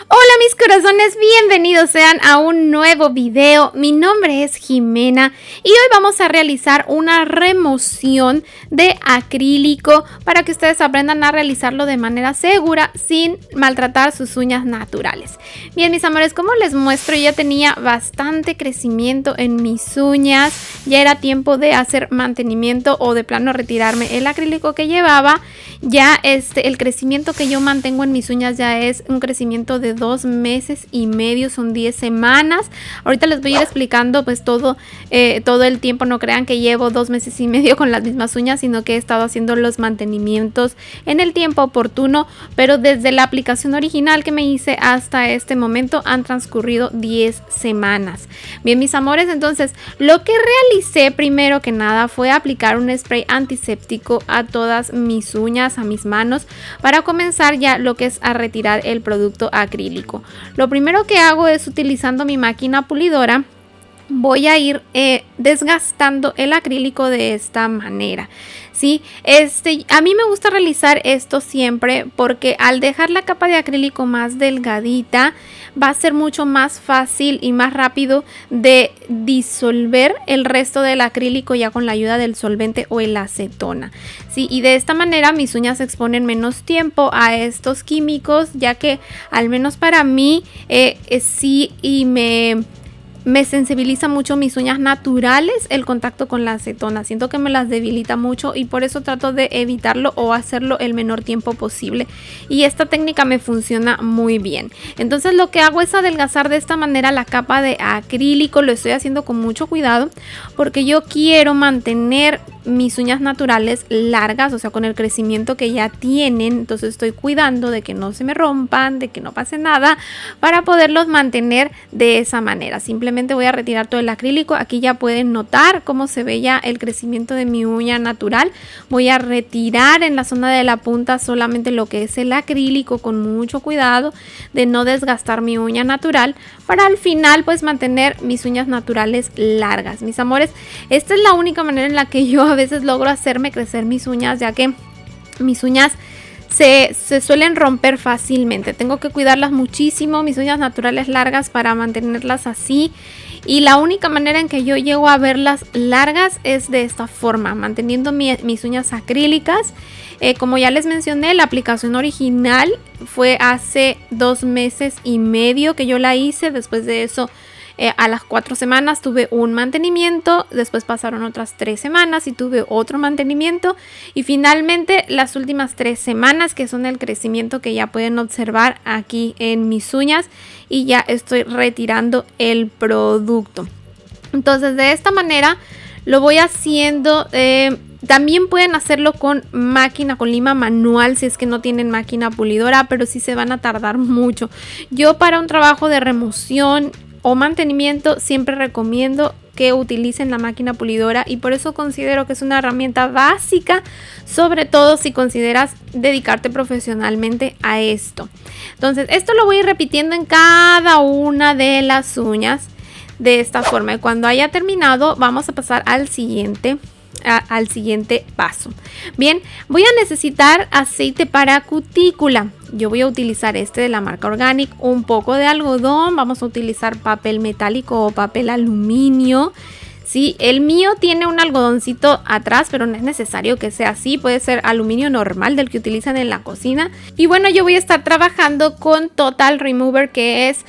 Hola mis corazones, bienvenidos sean a un nuevo video. Mi nombre es Jimena y hoy vamos a realizar una remoción de acrílico para que ustedes aprendan a realizarlo de manera segura sin maltratar sus uñas naturales. Bien mis amores, como les muestro, ya tenía bastante crecimiento en mis uñas, ya era tiempo de hacer mantenimiento o de plano retirarme el acrílico que llevaba. Ya el crecimiento que yo mantengo en mis uñas ya es un crecimiento de 2 meses y medio, son 10 semanas. Ahorita les voy a ir explicando pues todo el tiempo. No crean que llevo 2 meses y medio con las mismas uñas, sino que he estado haciendo los mantenimientos en el tiempo oportuno, pero desde la aplicación original que me hice hasta este momento han transcurrido 10 semanas. Bien mis amores, entonces lo que realicé primero que nada fue aplicar un spray antiséptico a todas mis uñas, a mis manos, para comenzar ya lo que es a retirar el producto acrílico. Lo primero que hago es, utilizando mi máquina pulidora, voy a ir desgastando el acrílico de esta manera. ¿Sí? A mí me gusta realizar esto siempre porque al dejar la capa de acrílico más delgadita va a ser mucho más fácil y más rápido de disolver el resto del acrílico ya con la ayuda del solvente o el acetona. ¿Sí? Y de esta manera mis uñas se exponen menos tiempo a estos químicos, ya que al menos para mí sí, y me sensibiliza mucho mis uñas naturales el contacto con la acetona. Siento que me las debilita mucho y por eso trato de evitarlo o hacerlo el menor tiempo posible. Y esta técnica me funciona muy bien. Entonces lo que hago es adelgazar de esta manera la capa de acrílico. Lo estoy haciendo con mucho cuidado porque yo quiero mantener mis uñas naturales largas, o sea, con el crecimiento que ya tienen. Entonces estoy cuidando de que no se me rompan, de que no pase nada, para poderlos mantener de esa manera. Simplemente voy a retirar todo el acrílico. Aquí ya pueden notar cómo se ve ya el crecimiento de mi uña natural. Voy a retirar en la zona de la punta solamente lo que es el acrílico, con mucho cuidado de no desgastar mi uña natural, para al final pues mantener mis uñas naturales largas. Mis amores, esta es la única manera en la que yo a veces logro hacerme crecer mis uñas, ya que mis uñas se suelen romper fácilmente. Tengo que cuidarlas muchísimo, mis uñas naturales largas, para mantenerlas así. Y la única manera en que yo llego a verlas largas es de esta forma, manteniendo mis uñas acrílicas. Como ya les mencioné, la aplicación original fue hace 2 meses y medio que yo la hice. Después de eso, a las 4 semanas tuve un mantenimiento, después pasaron otras 3 semanas y tuve otro mantenimiento, y finalmente las últimas 3 semanas, que son el crecimiento que ya pueden observar aquí en mis uñas, y ya estoy retirando el producto. Entonces de esta manera lo voy haciendo. También pueden hacerlo con máquina, con lima manual, si es que no tienen máquina pulidora, pero sí se van a tardar mucho. Yo, para un trabajo de remoción o mantenimiento, siempre recomiendo que utilicen la máquina pulidora, y por eso considero que es una herramienta básica, sobre todo si consideras dedicarte profesionalmente a esto. Entonces esto lo voy a ir repitiendo en cada una de las uñas de esta forma, y cuando haya terminado vamos a pasar al siguiente paso. Bien, voy a necesitar aceite para cutícula. Yo voy a utilizar de la marca Organic, un poco de algodón. Vamos a utilizar papel metálico o papel aluminio. Sí, el mío tiene un algodoncito atrás, pero no es necesario que sea así. Puede ser aluminio normal, del que utilizan en la cocina. Y bueno, yo voy a estar trabajando con Total Remover, que es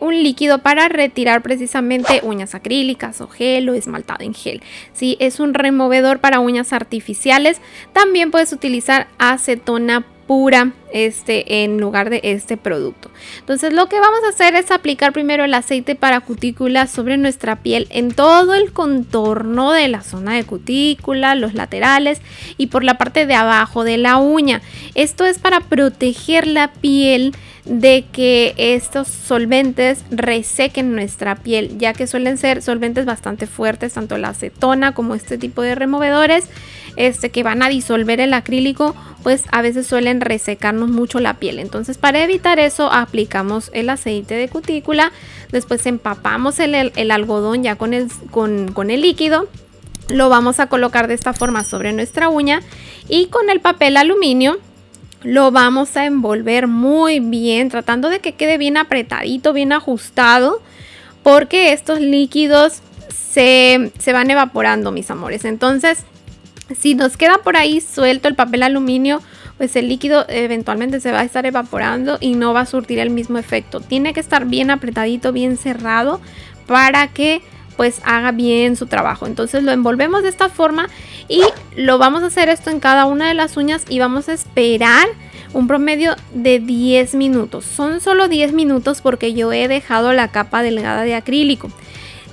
un líquido para retirar precisamente uñas acrílicas o gel o esmaltado en gel. Sí, es un removedor para uñas artificiales. También puedes utilizar acetona pura en lugar de este producto. Entonces lo que vamos a hacer es aplicar primero el aceite para cutícula sobre nuestra piel, en todo el contorno de la zona de cutícula, los laterales y por la parte de abajo de la uña. Esto es para proteger la piel de que estos solventes resequen nuestra piel, ya que suelen ser solventes bastante fuertes, tanto la acetona como este tipo de removedores que van a disolver el acrílico, pues a veces suelen resecarnos mucho la piel. Entonces, para evitar eso, aplicamos el aceite de cutícula, después empapamos el algodón ya con el líquido, lo vamos a colocar de esta forma sobre nuestra uña, y con el papel aluminio lo vamos a envolver muy bien, tratando de que quede bien apretadito, bien ajustado, porque estos líquidos se van evaporando, mis amores. Entonces, si nos queda por ahí suelto el papel aluminio, pues el líquido eventualmente se va a estar evaporando y no va a surtir el mismo efecto. Tiene que estar bien apretadito, bien cerrado, para que pues haga bien su trabajo. Entonces lo envolvemos de esta forma y lo vamos a hacer esto en cada una de las uñas y vamos a esperar un promedio de 10 minutos. Son solo 10 minutos porque yo he dejado la capa delgada de acrílico.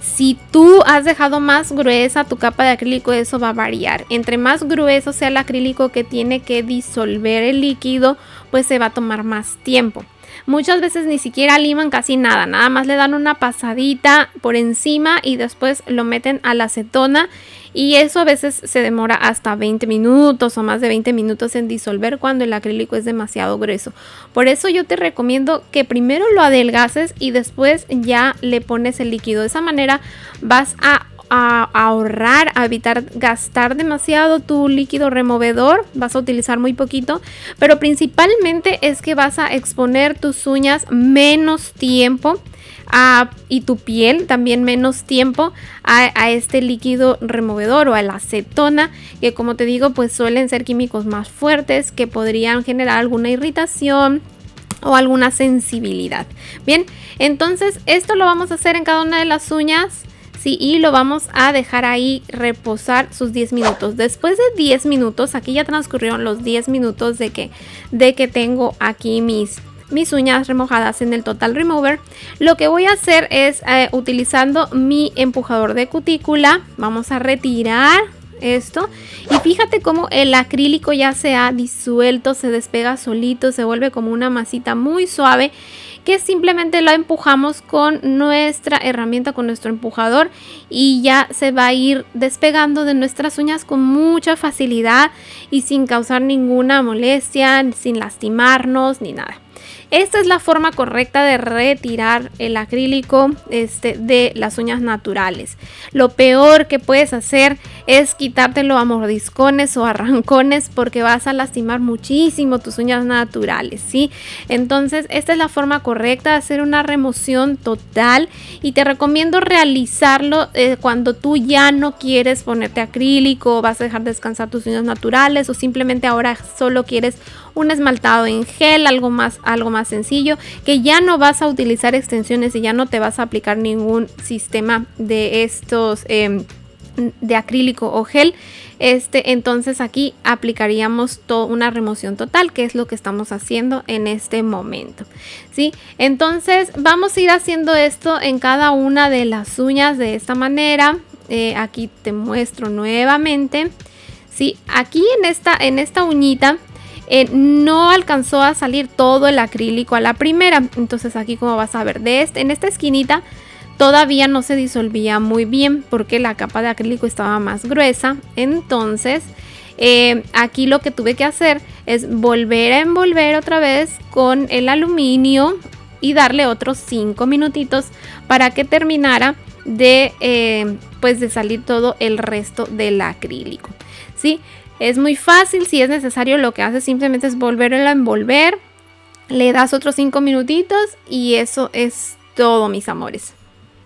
Si tú has dejado más gruesa tu capa de acrílico, eso va a variar. Entre más grueso sea el acrílico que tiene que disolver el líquido, pues se va a tomar más tiempo. Muchas veces ni siquiera liman casi nada, nada más le dan una pasadita por encima y después lo meten a la acetona, y eso a veces se demora hasta 20 minutos o más de 20 minutos en disolver cuando el acrílico es demasiado grueso. Por eso yo te recomiendo que primero lo adelgaces y después ya le pones el líquido. De esa manera vas a ahorrar, a evitar gastar demasiado tu líquido removedor, vas a utilizar muy poquito, pero principalmente es que vas a exponer tus uñas menos tiempo y tu piel también menos tiempo a este líquido removedor o a la acetona, que como te digo pues suelen ser químicos más fuertes que podrían generar alguna irritación o alguna sensibilidad. Bien, entonces esto lo vamos a hacer en cada una de las uñas. Sí, y lo vamos a dejar ahí reposar sus 10 minutos. Después de 10 minutos, aquí ya transcurrieron los 10 minutos de que tengo aquí mis uñas remojadas en el Total Remover. Lo que voy a hacer es utilizando mi empujador de cutícula, vamos a retirar esto y fíjate cómo el acrílico ya se ha disuelto, se despega solito, se vuelve como una masita muy suave que simplemente lo empujamos con nuestra herramienta, con nuestro empujador, y ya se va a ir despegando de nuestras uñas con mucha facilidad y sin causar ninguna molestia, sin lastimarnos ni nada. Esta es la forma correcta de retirar el acrílico de las uñas naturales. Lo peor que puedes hacer es quitártelo a mordiscones o arrancones, porque vas a lastimar muchísimo tus uñas naturales, ¿sí? Entonces esta es la forma correcta de hacer una remoción total, y te recomiendo realizarlo cuando tú ya no quieres ponerte acrílico, vas a dejar descansar tus uñas naturales, o simplemente ahora solo quieres un esmaltado en gel, algo más sencillo, que ya no vas a utilizar extensiones y ya no te vas a aplicar ningún sistema de estos de acrílico o gel. Entonces aquí aplicaríamos una remoción total, que es lo que estamos haciendo en este momento, ¿sí? Entonces vamos a ir haciendo esto en cada una de las uñas de esta manera. Aquí te muestro nuevamente, ¿sí? Aquí en esta uñita no alcanzó a salir todo el acrílico a la primera. Entonces aquí, como vas a ver, en esta esquinita todavía no se disolvía muy bien porque la capa de acrílico estaba más gruesa. Entonces aquí lo que tuve que hacer es volver a envolver otra vez con el aluminio y darle otros 5 minutitos para que terminara de salir todo el resto del acrílico, ¿sí? Es muy fácil. Si es necesario, lo que haces simplemente es volverlo a envolver, le das otros 5 minutitos y eso es todo, mis amores.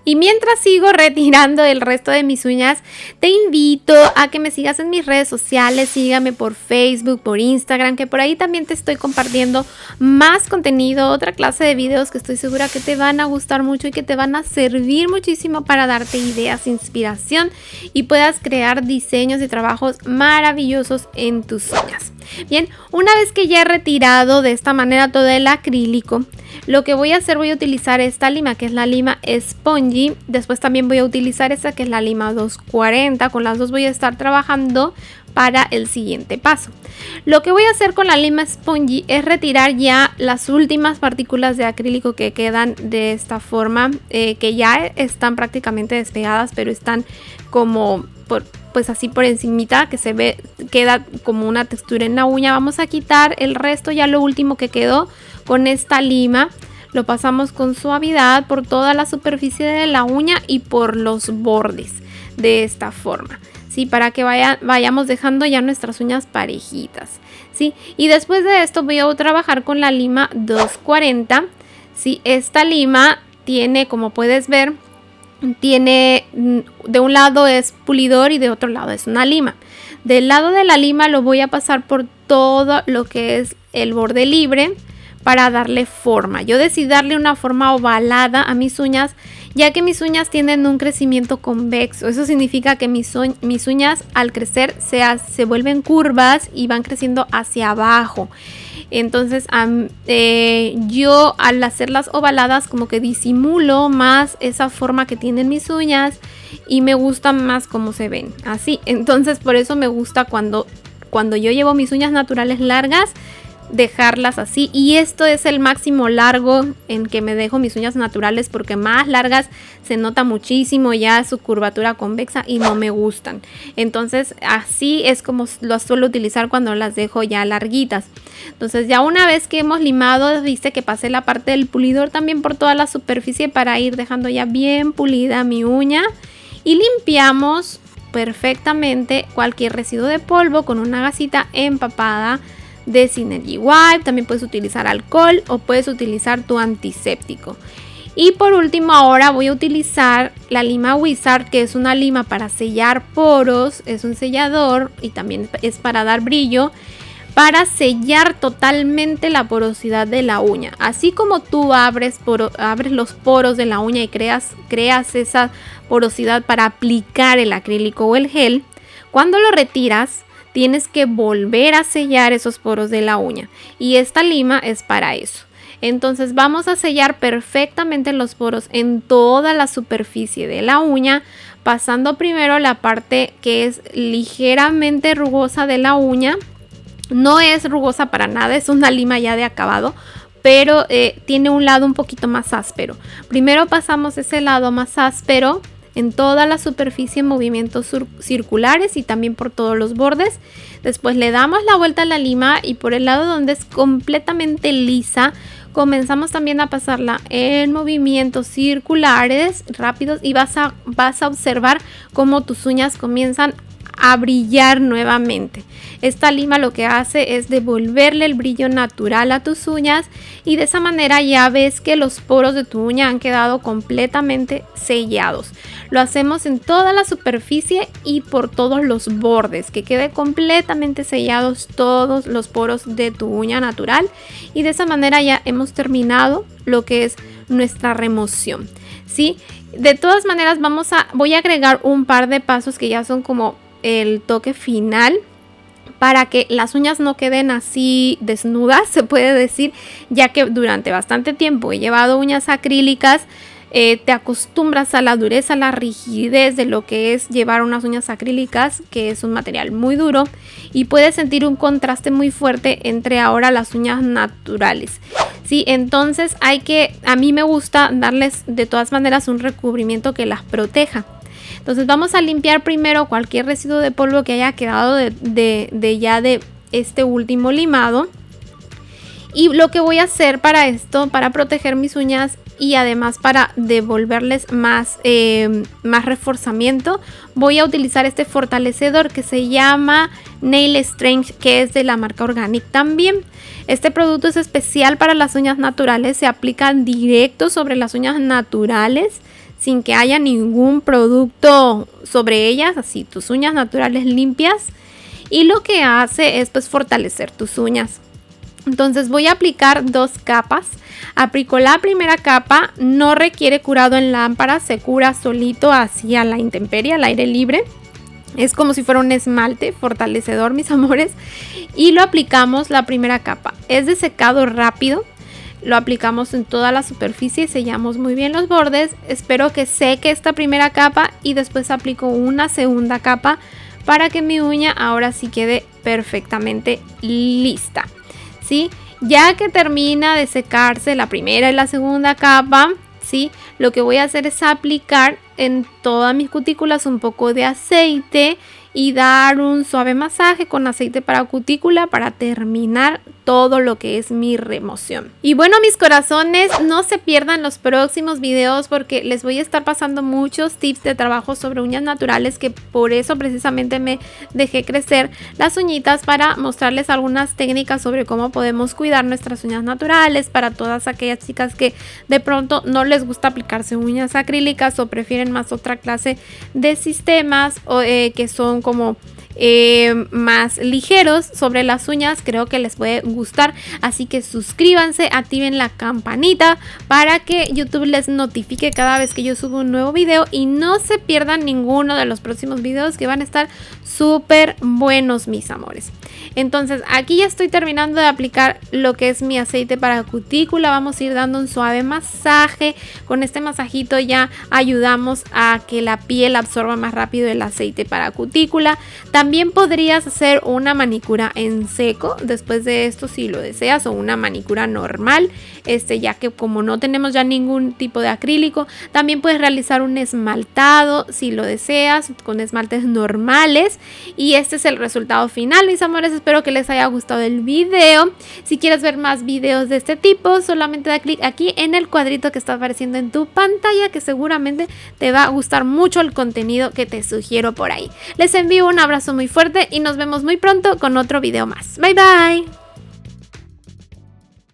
Y mientras sigo retirando el resto de mis uñas, te invito a que me sigas en mis redes sociales. Sígame por Facebook, por Instagram, que por ahí también te estoy compartiendo más contenido, otra clase de videos que estoy segura que te van a gustar mucho y que te van a servir muchísimo para darte ideas, inspiración, y puedas crear diseños y trabajos maravillosos en tus uñas. Bien, una vez que ya he retirado de esta manera todo el acrílico, lo que voy a hacer, voy a utilizar esta lima, que es la lima Spongy. Después también voy a utilizar esta, que es la lima 240. Con las dos voy a estar trabajando para el siguiente paso. Lo que voy a hacer con la lima Spongy es retirar ya las últimas partículas de acrílico que quedan de esta forma, que ya están prácticamente despegadas, pero están como pues así por encimita, que se ve, queda como una textura en la uña. Vamos a quitar el resto, ya lo último que quedó con esta lima. Lo pasamos con suavidad por toda la superficie de la uña y por los bordes de esta forma, ¿sí? Para que vayamos dejando ya nuestras uñas parejitas, ¿sí? Y después de esto voy a trabajar con la lima 240, ¿sí? Esta lima tiene, como puedes ver, tiene de un lado es pulidor y de otro lado es una lima. Del lado de la lima lo voy a pasar por todo lo que es el borde libre para darle forma. Yo decidí darle una forma ovalada a mis uñas, ya que mis uñas tienen un crecimiento convexo. Eso significa que mis uñas al crecer se vuelven curvas y van creciendo hacia abajo. Entonces yo al hacerlas ovaladas como que disimulo más esa forma que tienen mis uñas y me gusta más cómo se ven así. Entonces por eso me gusta cuando yo llevo mis uñas naturales largas, dejarlas así. Y esto es el máximo largo en que me dejo mis uñas naturales, porque más largas se nota muchísimo ya su curvatura convexa y no me gustan. Entonces así es como lo suelo utilizar cuando las dejo ya larguitas. Entonces ya una vez que hemos limado, viste que pasé la parte del pulidor también por toda la superficie para ir dejando ya bien pulida mi uña, y limpiamos perfectamente cualquier residuo de polvo con una gasita empapada de Synergy Wipe. También puedes utilizar alcohol o puedes utilizar tu antiséptico. Y por último ahora voy a utilizar la lima Wizard, que es una lima para sellar poros, es un sellador y también es para dar brillo, para sellar totalmente la porosidad de la uña. Así como tú abres los poros de la uña y creas esa porosidad para aplicar el acrílico o el gel, cuando lo retiras tienes que volver a sellar esos poros de la uña, y esta lima es para eso. Entonces vamos a sellar perfectamente los poros en toda la superficie de la uña, pasando primero la parte que es ligeramente rugosa de la uña. No es rugosa para nada, es una lima ya de acabado, pero tiene un lado un poquito más áspero. Primero pasamos ese lado más áspero en toda la superficie en movimientos circulares y también por todos los bordes. Después le damos la vuelta a la lima y por el lado donde es completamente lisa comenzamos también a pasarla en movimientos circulares rápidos, y vas a observar cómo tus uñas comienzan a brillar nuevamente. Esta lima lo que hace es devolverle el brillo natural a tus uñas, y de esa manera ya ves que los poros de tu uña han quedado completamente sellados. Lo hacemos en toda la superficie y por todos los bordes, que quede completamente sellados todos los poros de tu uña natural, y de esa manera ya hemos terminado lo que es nuestra remoción, ¿sí? De todas maneras voy a agregar un par de pasos que ya son como el toque final, para que las uñas no queden así desnudas, se puede decir, ya que durante bastante tiempo he llevado uñas acrílicas. Te acostumbras a la dureza, a la rigidez de lo que es llevar unas uñas acrílicas, que es un material muy duro, y puedes sentir un contraste muy fuerte entre ahora las uñas naturales, ¿sí? Entonces a mí me gusta darles de todas maneras un recubrimiento que las proteja. Entonces vamos a limpiar primero cualquier residuo de polvo que haya quedado de este último limado. Y lo que voy a hacer para esto, para proteger mis uñas y además para devolverles más reforzamiento, voy a utilizar este fortalecedor que se llama Nail Strength, que es de la marca Organic también. Este producto es especial para las uñas naturales, se aplica directo sobre las uñas naturales, sin que haya ningún producto sobre ellas, así tus uñas naturales limpias, y lo que hace es pues fortalecer tus uñas. Entonces voy a aplicar 2 capas. Aplico la primera capa, no requiere curado en lámpara, se cura solito así a la intemperie, al aire libre. Es como si fuera un esmalte fortalecedor, mis amores, y lo aplicamos la primera capa. Es de secado rápido. Lo aplicamos en toda la superficie y sellamos muy bien los bordes. Espero que seque esta primera capa y después aplico una segunda capa para que mi uña ahora sí quede perfectamente lista, ¿sí? Ya que termina de secarse la primera y la segunda capa, ¿sí? Lo que voy a hacer es aplicar en todas mis cutículas un poco de aceite y dar un suave masaje con aceite para cutícula para terminar todo lo que es mi remoción. Y bueno, mis corazones, no se pierdan los próximos videos porque les voy a estar pasando muchos tips de trabajo sobre uñas naturales, que por eso precisamente me dejé crecer las uñitas, para mostrarles algunas técnicas sobre cómo podemos cuidar nuestras uñas naturales, para todas aquellas chicas que de pronto no les gusta aplicarse uñas acrílicas o prefieren más otra clase de sistemas o, que son como más ligeros sobre las uñas. Creo que les puede gustar, así que suscríbanse, activen la campanita para que YouTube les notifique cada vez que yo subo un nuevo video y no se pierdan ninguno de los próximos videos, que van a estar súper buenos, mis amores. Entonces aquí ya estoy terminando de aplicar lo que es mi aceite para cutícula. Vamos a ir dando un suave masaje. Con este masajito ya ayudamos a que la piel absorba más rápido el aceite para cutícula. También podrías hacer una manicura en seco después de esto si lo deseas, o una manicura normal, ya que como no tenemos ya ningún tipo de acrílico. También puedes realizar un esmaltado si lo deseas, con esmaltes normales, y este es el resultado final, mis amores. Espero que les haya gustado el video. Si quieres ver más videos de este tipo, solamente da clic aquí en el cuadrito que está apareciendo en tu pantalla, que seguramente te va a gustar mucho el contenido que te sugiero por ahí. Les envío un abrazo muy fuerte y nos vemos muy pronto con otro video más. Bye bye.